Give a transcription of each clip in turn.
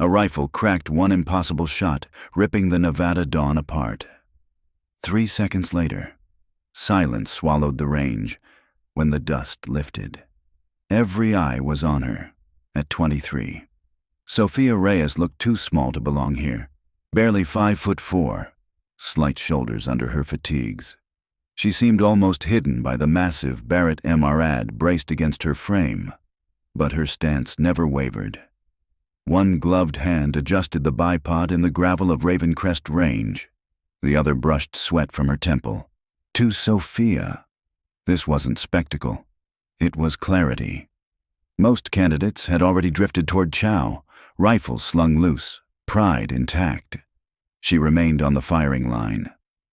A rifle cracked one impossible shot, ripping the Nevada dawn apart. 3 seconds later, silence swallowed the range when the dust lifted. Every eye was on her, at 23. Sofia Reyes looked too small to belong here, barely 5'4", slight shoulders under her fatigues. She seemed almost hidden by the massive Barrett MRAD braced against her frame, but her stance never wavered. One gloved hand adjusted the bipod in the gravel of Ravencrest range. The other brushed sweat from her temple. To Sophia, this wasn't spectacle. It was clarity. Most candidates had already drifted toward Chow, rifles slung loose, pride intact. She remained on the firing line,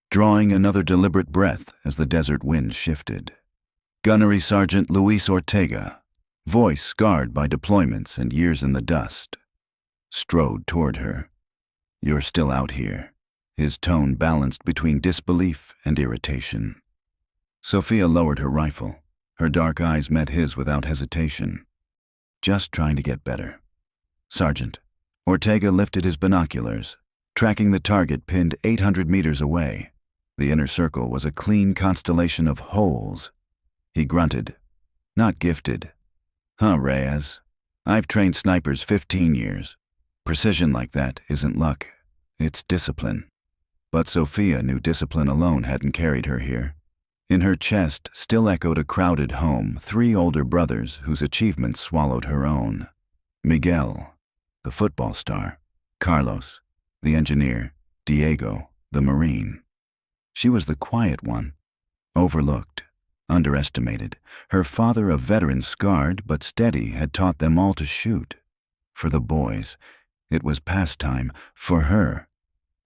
drawing another deliberate breath as the desert wind shifted. Gunnery Sergeant Luis Ortega, voice scarred by deployments and years in the dust, strode toward her. "You're still out here," his tone balanced between disbelief and irritation. Sophia lowered her rifle. Her dark eyes met his without hesitation. "Just trying to get better." "Sergeant." Ortega lifted his binoculars, tracking the target pinned 800 meters away. The inner circle was a clean constellation of holes. He grunted. "Not gifted." "Huh, Reyes. I've trained snipers 15 years. Precision like that isn't luck, it's discipline." But Sophia knew discipline alone hadn't carried her here. In her chest still echoed a crowded home, 3 older brothers whose achievements swallowed her own. Miguel, the football star; Carlos, the engineer; Diego, the Marine. She was the quiet one, overlooked, underestimated. Her father, a veteran scarred but steady, had taught them all to shoot. For the boys, it was pastime. For her,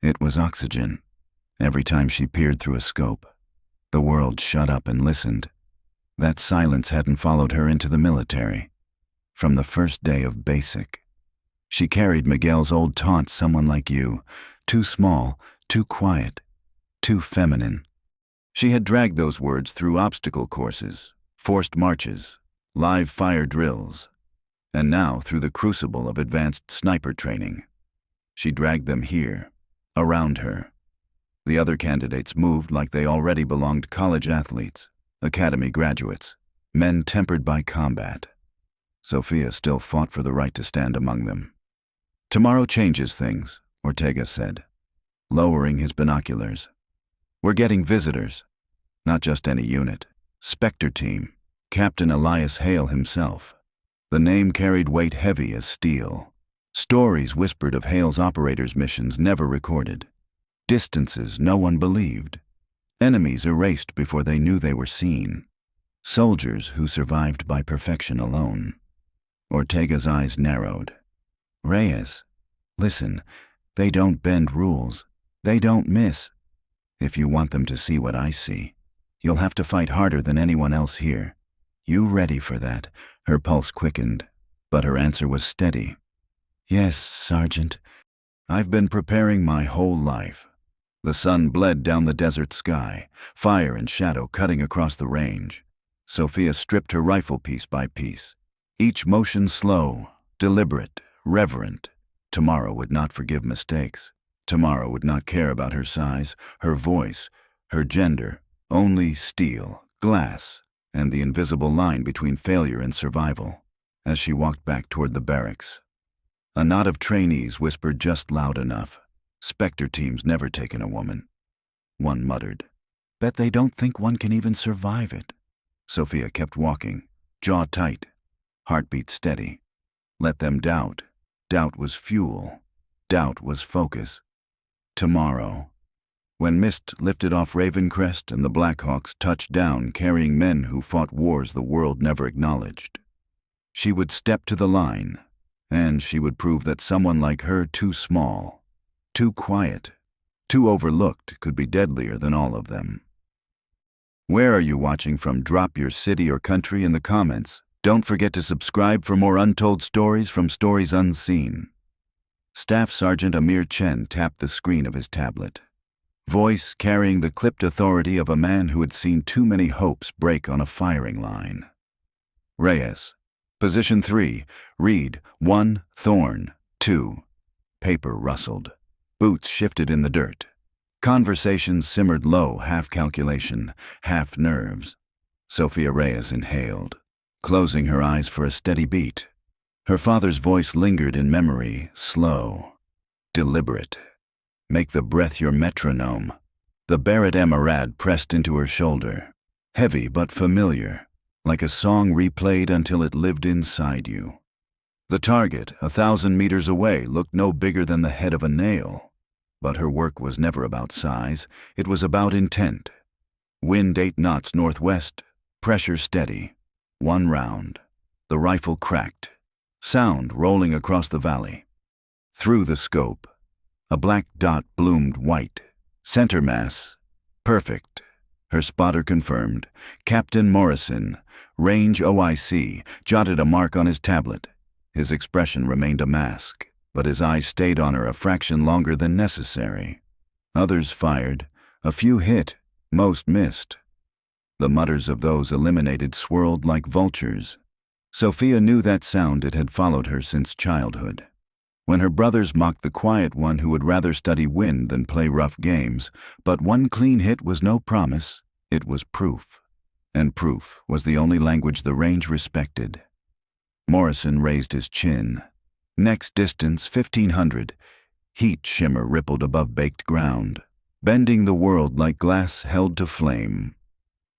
it was oxygen. Every time she peered through a scope, the world shut up and listened. That silence hadn't followed her into the military. From the first day of basic, she carried Miguel's old taunt, "Someone like you, too small, too quiet, too feminine." She had dragged those words through obstacle courses, forced marches, live fire drills, and now through the crucible of advanced sniper training. She dragged them here, around her. The other candidates moved like they already belonged, college athletes, academy graduates, men tempered by combat. Sophia still fought for the right to stand among them. "Tomorrow changes things," Ortega said, lowering his binoculars. "We're getting visitors. Not just any unit. Specter Team. Captain Elias Hale himself." The name carried weight heavy as steel. Stories whispered of Hale's operators' missions never recorded. Distances no one believed. Enemies erased before they knew they were seen. Soldiers who survived by perfection alone. Ortega's eyes narrowed. "Reyes, listen, they don't bend rules. They don't miss. If you want them to see what I see, you'll have to fight harder than anyone else here. You ready for that?" Her pulse quickened, but her answer was steady. "Yes, Sergeant. I've been preparing my whole life." The sun bled down the desert sky, fire and shadow cutting across the range. Sophia stripped her rifle piece by piece, each motion slow, deliberate, reverent. Tomorrow would not forgive mistakes. Tomorrow would not care about her size, her voice, her gender, only steel, glass, and the invisible line between failure and survival. As she walked back toward the barracks, a knot of trainees whispered just loud enough, "Specter Team's never taken a woman." One muttered, "Bet they don't think one can even survive it." Sophia kept walking, jaw tight, heartbeat steady. Let them doubt. Doubt was fuel. Doubt was focus. Tomorrow. When mist lifted off Ravencrest and the Blackhawks touched down carrying men who fought wars the world never acknowledged, she would step to the line, and she would prove that someone like her, too small, too quiet, too overlooked, could be deadlier than all of them. Where are you watching from? Drop your city or country in the comments. Don't forget to subscribe for more untold stories from Stories Unseen. Staff Sergeant Amir Chen tapped the screen of his tablet, voice carrying the clipped authority of a man who had seen too many hopes break on a firing line. "Reyes, Position 3, read 1, Thorn, 2, Paper rustled. Boots shifted in the dirt. Conversations simmered low, half calculation, half nerves. Sofia Reyes inhaled, closing her eyes for a steady beat. Her father's voice lingered in memory, slow, deliberate. Make the breath your metronome. The Barrett Emirad pressed into her shoulder, heavy but familiar, like a song replayed until it lived inside you. The target, 1,000 meters away, looked no bigger than the head of a nail. But her work was never about size, it was about intent. Wind 8 knots northwest, pressure steady. 1 round. The rifle cracked. Sound rolling across the valley. Through the scope, a black dot bloomed white. Center mass. Perfect. Her spotter confirmed. Captain Morrison, range OIC, jotted a mark on his tablet. His expression remained a mask, but his eyes stayed on her a fraction longer than necessary. Others fired. A few hit. Most missed. The mutters of those eliminated swirled like vultures. Sophia knew that sound. It had followed her since childhood. When her brothers mocked the quiet one who would rather study wind than play rough games, but one clean hit was no promise, it was proof. And proof was the only language the range respected. Morrison raised his chin. Next distance, 1,500. Heat shimmer rippled above baked ground, bending the world like glass held to flame.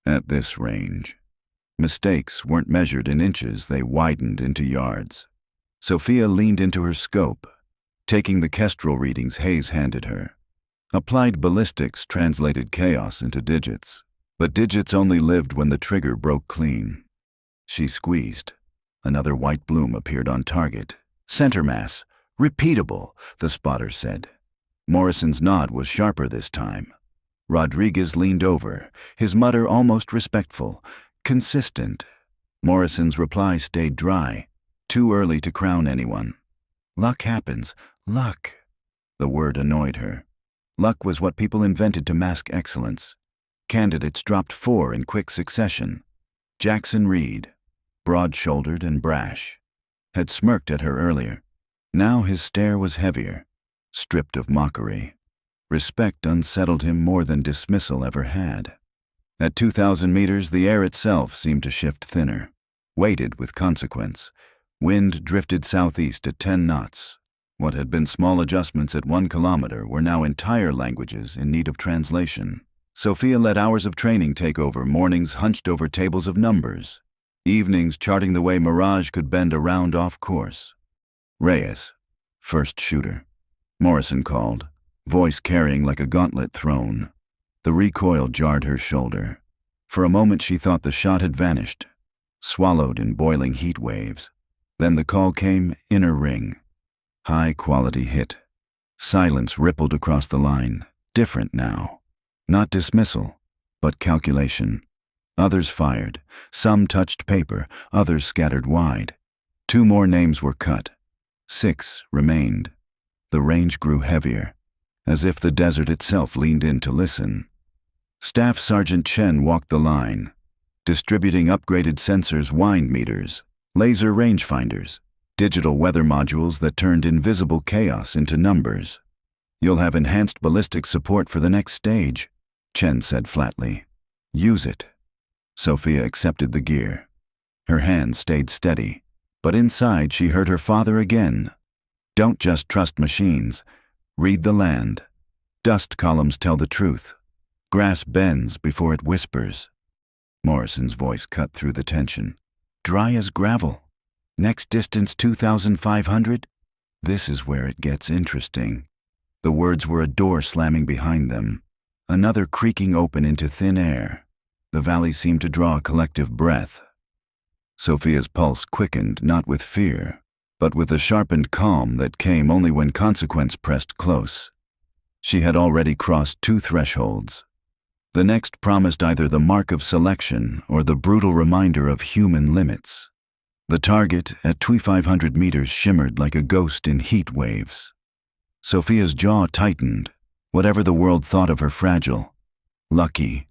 At this range, mistakes weren't measured in inches, they widened into yards. Sophia leaned into her scope, taking the Kestrel readings Hayes handed her. Applied ballistics translated chaos into digits, but digits only lived when the trigger broke clean. She squeezed. Another white bloom appeared on target. Center mass. Repeatable, the spotter said. Morrison's nod was sharper this time. Rodriguez leaned over, his mutter almost respectful. Consistent. Morrison's reply stayed dry. Too early to crown anyone. Luck happens. Luck. The word annoyed her. Luck was what people invented to mask excellence. Candidates dropped 4 in quick succession. Jackson Reed, broad-shouldered and brash, had smirked at her earlier. Now his stare was heavier, stripped of mockery. Respect unsettled him more than dismissal ever had. At 2,000 meters, the air itself seemed to shift thinner, weighted with consequence. Wind drifted southeast at 10 knots. What had been small adjustments at 1 kilometer were now entire languages in need of translation. Sophia let hours of training take over, mornings hunched over tables of numbers, evenings charting the way Mirage could bend around off course. Reyes, first shooter. Morrison called, voice carrying like a gauntlet thrown. The recoil jarred her shoulder. For a moment she thought the shot had vanished, swallowed in boiling heat waves. Then the call came, inner ring. High-quality hit. Silence rippled across the line. Different now. Not dismissal, but calculation. Others fired. Some touched paper, others scattered wide. 2 more names were cut. 6 remained. The range grew heavier, as if the desert itself leaned in to listen. Staff Sergeant Chen walked the line, distributing upgraded sensors, wind meters, laser rangefinders, digital weather modules that turned invisible chaos into numbers. You'll have enhanced ballistic support for the next stage, Chen said flatly. Use it. Sophia accepted the gear. Her hand stayed steady, but inside she heard her father again. Don't just trust machines. Read the land. Dust columns tell the truth. Grass bends before it whispers. Morrison's voice cut through the tension. Dry as gravel. Next distance 2,500? This is where it gets interesting. The words were a door slamming behind them, another creaking open into thin air. The valley seemed to draw a collective breath. Sophia's pulse quickened, not with fear, but with a sharpened calm that came only when consequence pressed close. She had already crossed 2 thresholds. The next promised either the mark of selection or the brutal reminder of human limits. The target at 2,500 meters shimmered like a ghost in heat waves. Sophia's jaw tightened, whatever the world thought of her fragile. Lucky.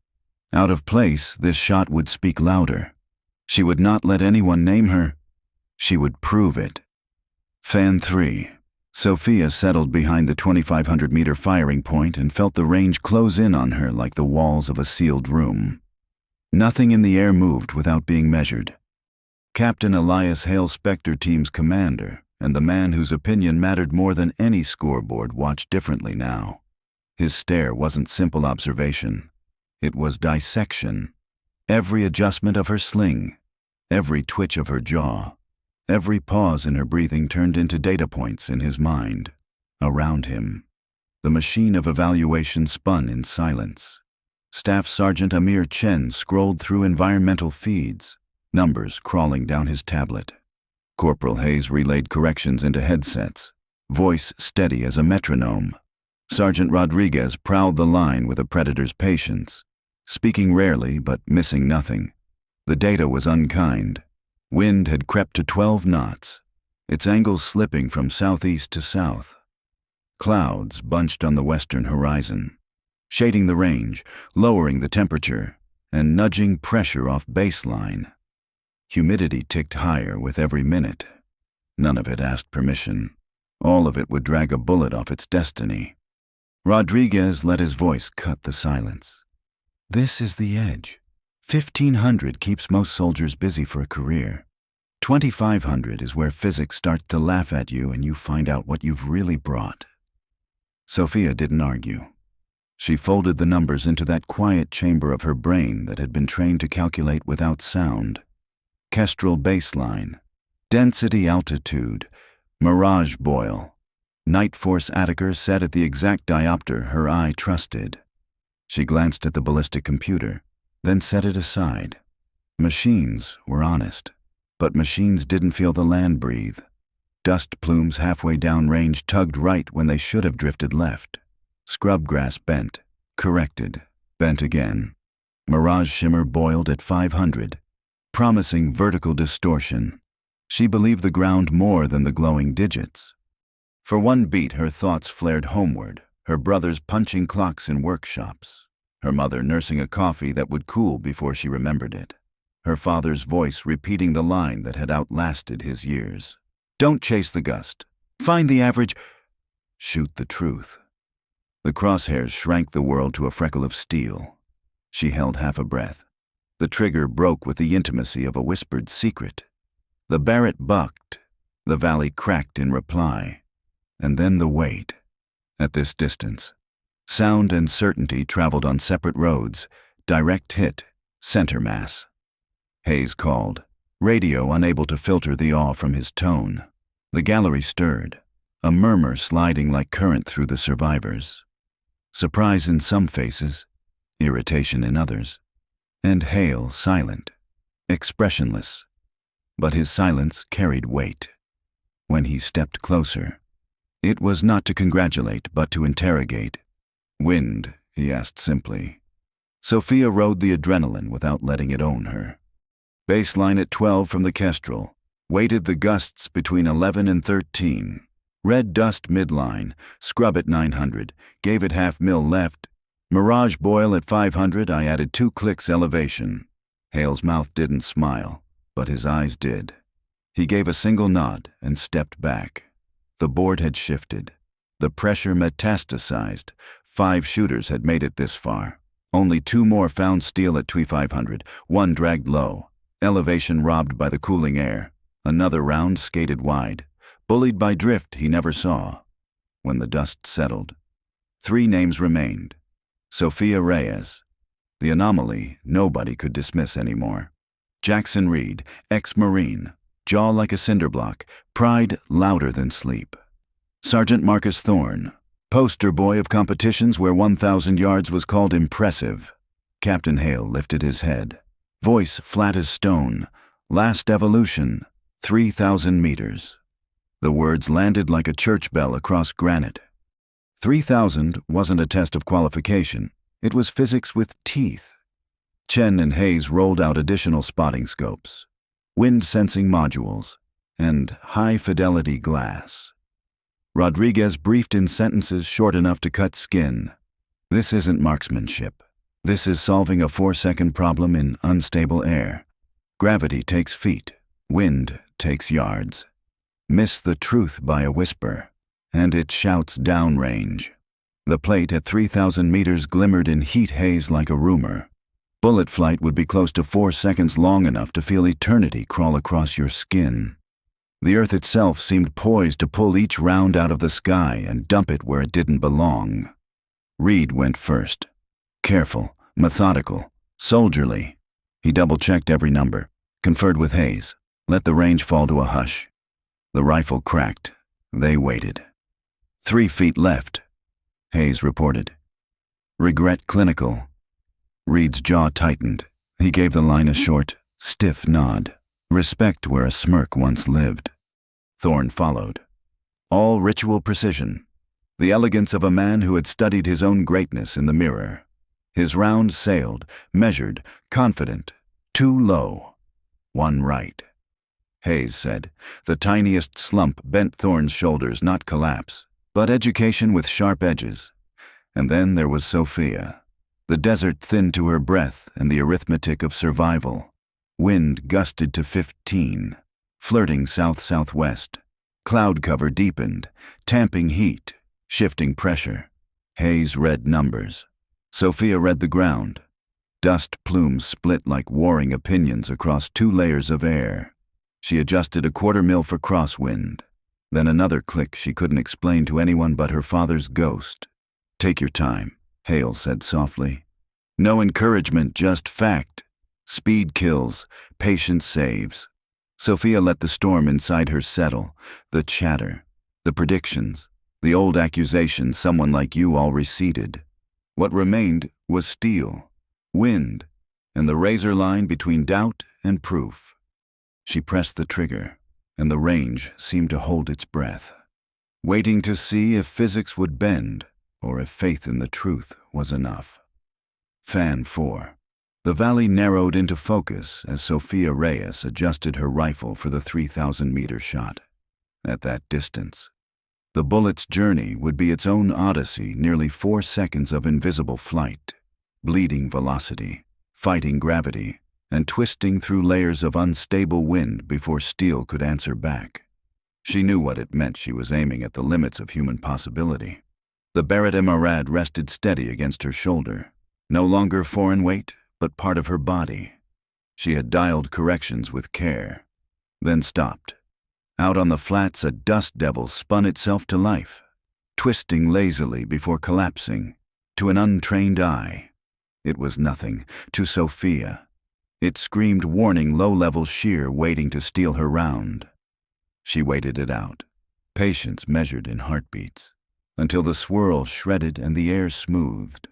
Out of place, this shot would speak louder. She would not let anyone name her. She would prove it. Fan 3. Sophia settled behind the 2,500-meter firing point and felt the range close in on her like the walls of a sealed room. Nothing in the air moved without being measured. Captain Elias Hale's Specter Team's commander, and the man whose opinion mattered more than any scoreboard, watched differently now. His stare wasn't simple observation. It was dissection. Every adjustment of her sling, every twitch of her jaw, every pause in her breathing turned into data points in his mind. Around him, the machine of evaluation spun in silence. Staff Sergeant Amir Chen scrolled through environmental feeds, numbers crawling down his tablet. Corporal Hayes relayed corrections into headsets, voice steady as a metronome. Sergeant Rodriguez prowled the line with a predator's patience, speaking rarely but missing nothing. The data was unkind. Wind had crept to 12 knots, its angles slipping from southeast to south. Clouds bunched on the western horizon, shading the range, lowering the temperature, and nudging pressure off baseline. Humidity ticked higher with every minute. None of it asked permission. All of it would drag a bullet off its destiny. Rodriguez let his voice cut the silence. This is the edge. 1,500 keeps most soldiers busy for a career. 2,500 is where physics starts to laugh at you and you find out what you've really brought. Sophia didn't argue. She folded the numbers into that quiet chamber of her brain that had been trained to calculate without sound. Kestrel baseline, density altitude, mirage boil. Night force Attiker set at the exact diopter her eye trusted. She glanced at the ballistic computer, then set it aside. Machines were honest, but machines didn't feel the land breathe. Dust plumes halfway downrange tugged right when they should have drifted left. Scrubgrass bent, corrected, bent again. Mirage shimmer boiled at 500, promising vertical distortion. She believed the ground more than the glowing digits. For one beat, her thoughts flared homeward, her brothers punching clocks in workshops, her mother nursing a coffee that would cool before she remembered it, her father's voice repeating the line that had outlasted his years. Don't chase the gust. Find the average. Shoot the truth. The crosshairs shrank the world to a freckle of steel. She held half a breath. The trigger broke with the intimacy of a whispered secret. The Barrett bucked. The valley cracked in reply. And then the wait. At this distance, sound and certainty traveled on separate roads. Direct hit, center mass. Hayes called, radio unable to filter the awe from his tone. The gallery stirred, a murmur sliding like current through the survivors. Surprise in some faces, irritation in others, and Hale silent, expressionless. But his silence carried weight. When he stepped closer, it was not to congratulate but to interrogate. Wind, he asked simply. Sophia rode the adrenaline without letting it own her. Baseline at 12 from the Kestrel, weighted the gusts between 11 and 13. Red dust midline, scrub at 900, gave it half mil left. Mirage boil at 500, I added 2 clicks elevation. Hale's mouth didn't smile, but his eyes did. He gave a single nod and stepped back. The board had shifted. The pressure metastasized. 5 shooters had made it this far. Only 2 more found steel at 2,500. 1 dragged low. Elevation robbed by the cooling air. Another round skated wide. Bullied by drift he never saw. When the dust settled, 3 names remained. Sofia Reyes, the anomaly nobody could dismiss anymore. Jackson Reed, ex-Marine, jaw like a cinder block, pride louder than sleep. Sergeant Marcus Thorne, poster boy of competitions where 1,000 yards was called impressive. Captain Hale lifted his head, voice flat as stone. Last evolution, 3,000 meters. The words landed like a church bell across granite. 3,000 wasn't a test of qualification. It was physics with teeth. Chen and Hayes rolled out additional spotting scopes, wind-sensing modules, and high-fidelity glass. Rodriguez briefed in sentences short enough to cut skin. This isn't marksmanship. This is solving a 4-second problem in unstable air. Gravity takes feet. Wind takes yards. Miss the truth by a whisper. and it shouts downrange. The plate at 3,000 meters glimmered in heat haze like a rumor. Bullet flight would be close to 4 seconds long enough to feel eternity crawl across your skin. The earth itself seemed poised to pull each round out of the sky and dump it where it didn't belong. Reed went first. Careful, methodical, soldierly. He double-checked every number, conferred with Hayes, let the range fall to a hush. The rifle cracked. They waited. 3 feet left, Hayes reported. Regret clinical. Reed's jaw tightened. He gave the line a short, stiff nod. Respect where a smirk once lived. Thorne followed. All ritual precision. The elegance of a man who had studied his own greatness in the mirror. His round sailed, measured, confident. 2 low. 1 right. Hayes said. The tiniest slump bent Thorne's shoulders, not collapse, but education with sharp edges. And then there was Sophia. The desert thinned to her breath and the arithmetic of survival. Wind gusted to 15, flirting south-southwest. Cloud cover deepened, tamping heat, shifting pressure. Hayes read numbers. Sophia read the ground. Dust plumes split like warring opinions across 2 layers of air. She adjusted a 1/4 mil for crosswind. Then another click she couldn't explain to anyone but her father's ghost. Take your time, Hale said softly. No encouragement, just fact. Speed kills, patience saves. Sophia let the storm inside her settle, the chatter, the predictions, the old accusation someone like you all receded. What remained was steel, wind, and the razor line between doubt and proof. She pressed the trigger, and the range seemed to hold its breath, waiting to see if physics would bend or if faith in the truth was enough. Fan 4. The valley narrowed into focus as Sofia Reyes adjusted her rifle for the 3,000-meter shot. At that distance, the bullet's journey would be its own odyssey, nearly 4 seconds of invisible flight, bleeding velocity, fighting gravity, and twisting through layers of unstable wind before steel could answer back. She knew what it meant. She was aiming at the limits of human possibility. The Barrett Emerald rested steady against her shoulder, no longer foreign weight, but part of her body. She had dialed corrections with care, then stopped. Out on the flats, a dust devil spun itself to life, twisting lazily before collapsing. To an untrained eye, it was nothing. To Sophia, it screamed warning, low-level shear waiting to steal her round. She waited it out, patience measured in heartbeats, until the swirl shredded and the air smoothed.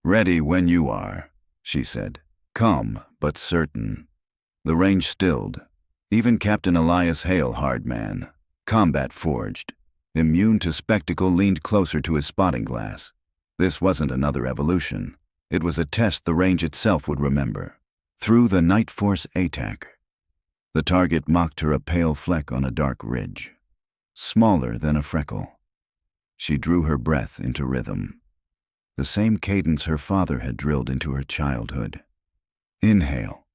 Ready when you are, she said, calm but certain. The range stilled. Even Captain Elias Hale, hard man, combat forged, immune to spectacle, leaned closer to his spotting glass. This wasn't another evolution. It was a test the range itself would remember. Through the Night Force ATAC. The target mocked her, a pale fleck on a dark ridge, smaller than a freckle. She drew her breath into rhythm. The same cadence her father had drilled into her childhood. Inhale,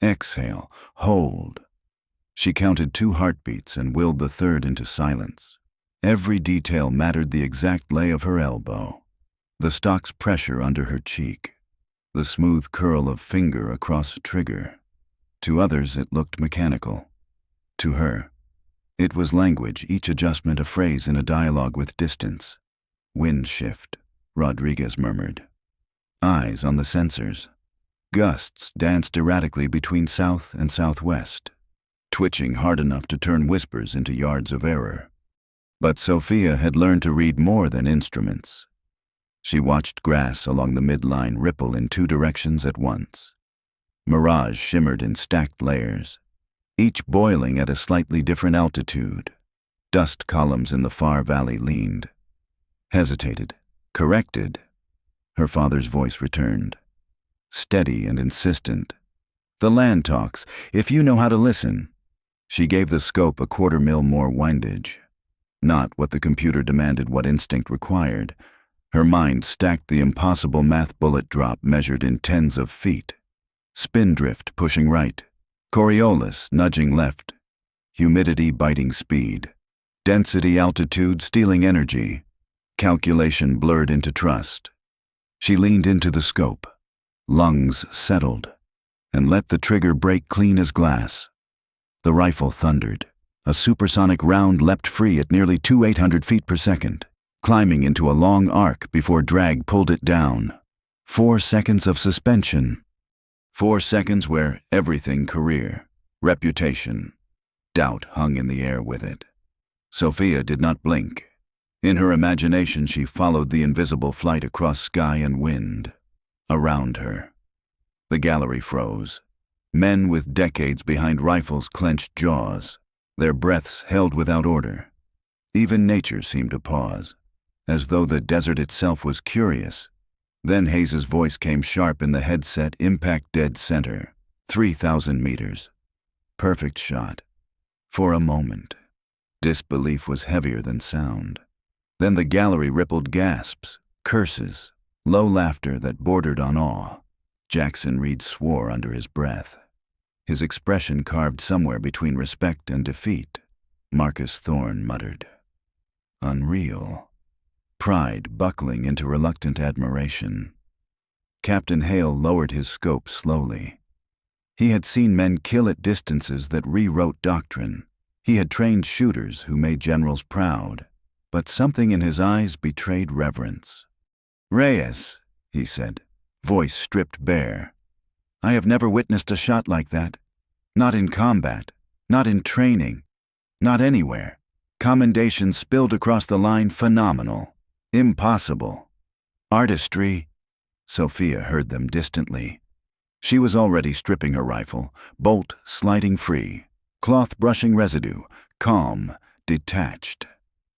exhale, hold. She counted 2 heartbeats and willed the third into silence. Every detail mattered: the exact lay of her elbow, the stock's pressure under her cheek, the smooth curl of finger across a trigger. To others it looked mechanical. To her, it was language, each adjustment a phrase in a dialogue with distance. Wind shift, Rodriguez murmured. Eyes on the sensors. Gusts danced erratically between south and southwest, twitching hard enough to turn whispers into yards of error. But Sophia had learned to read more than instruments. She watched grass along the midline ripple in 2 directions at once. Mirage shimmered in stacked layers, each boiling at a slightly different altitude. Dust columns in the far valley leaned, hesitated, corrected. Her father's voice returned, steady and insistent. The land talks, if you know how to listen. She gave the scope a 1/4 mil more windage. Not what the computer demanded, what instinct required. Her mind stacked the impossible math: bullet drop measured in tens of feet, spindrift pushing right, Coriolis nudging left, humidity biting speed. Density, altitude, stealing energy. Calculation blurred into trust. She leaned into the scope. Lungs settled, and let the trigger break clean as glass. The rifle thundered. A supersonic round leapt free at nearly 2,800 feet per second, climbing into a long arc before drag pulled it down. 4 seconds of suspension. 4 seconds where everything, career, reputation, doubt hung in the air with it. Sophia did not blink. In her imagination, she followed the invisible flight across sky and wind. Around her, the gallery froze. Men with decades behind rifles clenched jaws, their breaths held without order. Even nature seemed to pause, as though the desert itself was curious. Then Hayes's voice came sharp in the headset, impact dead center, 3,000 meters. Perfect shot. For a moment, disbelief was heavier than sound. Then the gallery rippled gasps, curses, low laughter that bordered on awe. Jackson Reed swore under his breath, his expression carved somewhere between respect and defeat. Marcus Thorne muttered, "Unreal." Pride buckling into reluctant admiration. Captain Hale lowered his scope slowly. He had seen men kill at distances that rewrote doctrine. He had trained shooters who made generals proud, but something in his eyes betrayed reverence. "Reyes," he said, voice stripped bare. "I have never witnessed a shot like that. Not in combat, not in training, not anywhere. Commendations spilled across the line, phenomenal. Impossible. Artistry." Sophia heard them distantly. She was already stripping her rifle, bolt sliding free, cloth brushing residue, calm, detached.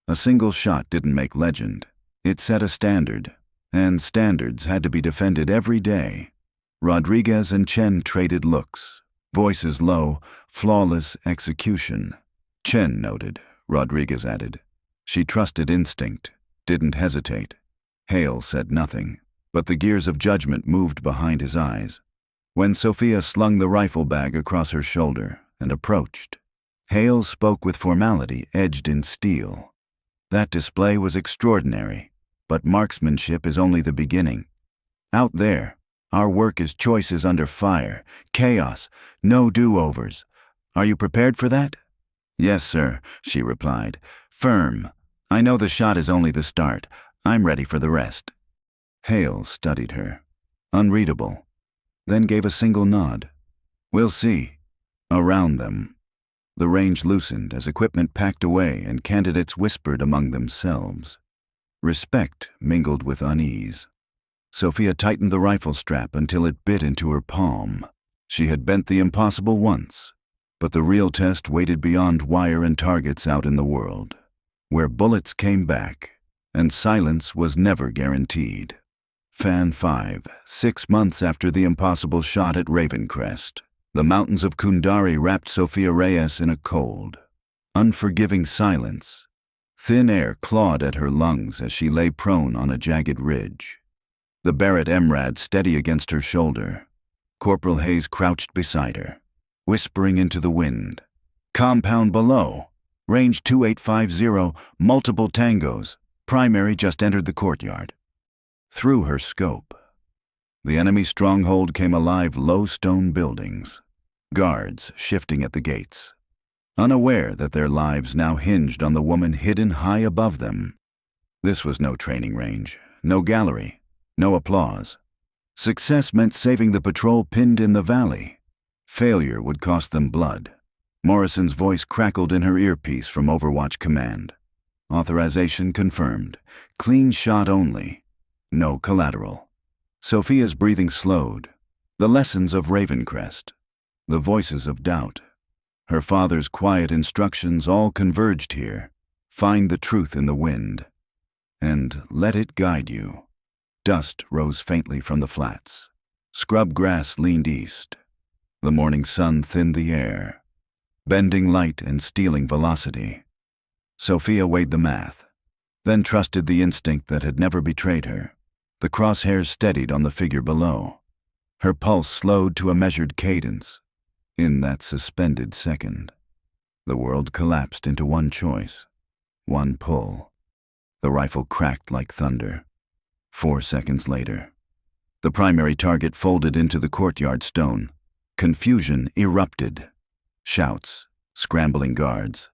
A single shot didn't make legend. It set a standard, and standards had to be defended every day. Rodriguez and Chen traded looks, voices low, flawless execution. Chen noted, Rodriguez added. She trusted instinct, didn't hesitate. Hale said nothing, but the gears of judgment moved behind his eyes. When Sophia slung the rifle bag across her shoulder and approached, Hale spoke with formality edged in steel. "That display was extraordinary, but marksmanship is only the beginning. Out there, our work is choices under fire, chaos, no do-overs. Are you prepared for that?" "Yes, sir," she replied, firm. "I know the shot is only the start. I'm ready for the rest." Hale studied her, unreadable, then gave a single nod. "We'll see." Around them, the range loosened as equipment packed away and candidates whispered among themselves. Respect mingled with unease. Sophia tightened the rifle strap until it bit into her palm. She had bent the impossible once, but the real test waited beyond wire and targets out in the world, where bullets came back and silence was never guaranteed. Fan 5, 6 months after the impossible shot at Ravencrest, the mountains of Kundari wrapped Sofia Reyes in a cold, unforgiving silence. Thin air clawed at her lungs as she lay prone on a jagged ridge. The Barrett Emrad steady against her shoulder. Corporal Hayes crouched beside her, whispering into the wind. "Compound below. Range 2850, multiple tangos. Primary just entered the courtyard." Through her scope, the enemy stronghold came alive, low stone buildings, guards shifting at the gates, unaware that their lives now hinged on the woman hidden high above them. This was no training range, no gallery, no applause. Success meant saving the patrol pinned in the valley. Failure would cost them blood. Morrison's voice crackled in her earpiece from Overwatch Command. Authorization confirmed. Clean shot only. No collateral. Sophia's breathing slowed. The lessons of Ravencrest. The voices of doubt. Her father's quiet instructions all converged here. Find the truth in the wind, and let it guide you. Dust rose faintly from the flats. Scrub grass leaned east. The morning sun thinned the air, bending light and stealing velocity. Sophia weighed the math, then trusted the instinct that had never betrayed her. The crosshairs steadied on the figure below. Her pulse slowed to a measured cadence. In that suspended second, the world collapsed into one choice: One pull. The rifle cracked like thunder. 4 seconds later. The primary target folded into the courtyard stone. Confusion erupted. Shouts, scrambling guards.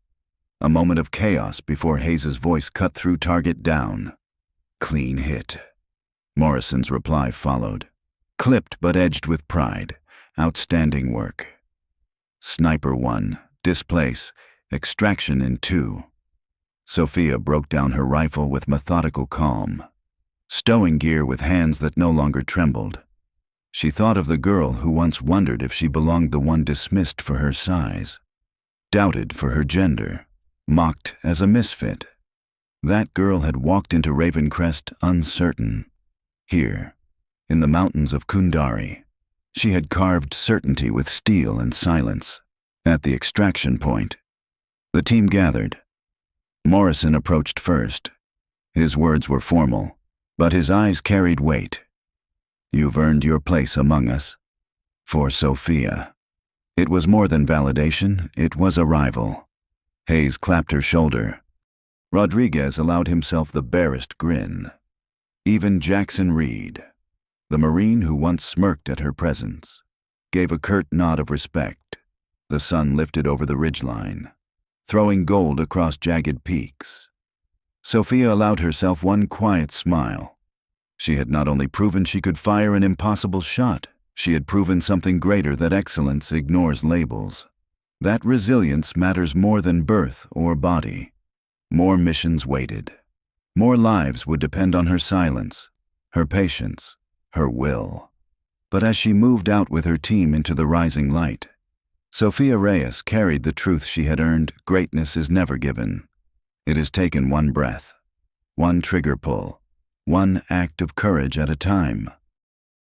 A moment of chaos before Hayes's voice cut through. Target down. Clean hit. Morrison's reply followed. Clipped but edged with pride. Outstanding work. Sniper 1. Displace. Extraction in 2. Sophia broke down her rifle with methodical calm, stowing gear with hands that no longer trembled. She thought of the girl who once wondered if she belonged, the one dismissed for her size, doubted for her gender, mocked as a misfit. That girl had walked into Ravencrest uncertain. Here, in the mountains of Kundari, she had carved certainty with steel and silence. At the extraction point, the team gathered. Morrison approached first. His words were formal, but his eyes carried weight. You've earned your place among us. For Sophia. It was more than validation, it was arrival. Hayes clapped her shoulder. Rodriguez allowed himself the barest grin. Even Jackson Reed, the Marine who once smirked at her presence, gave a curt nod of respect. The sun lifted over the ridgeline, throwing gold across jagged peaks. Sophia allowed herself one quiet smile. She had not only proven she could fire an impossible shot, she had proven something greater: that excellence ignores labels. That resilience matters more than birth or body. More missions waited. More lives would depend on her silence, her patience, her will. But as she moved out with her team into the rising light, Sofia Reyes carried the truth she had earned: greatness is never given. It is taken one breath, one trigger pull, one act of courage at a time.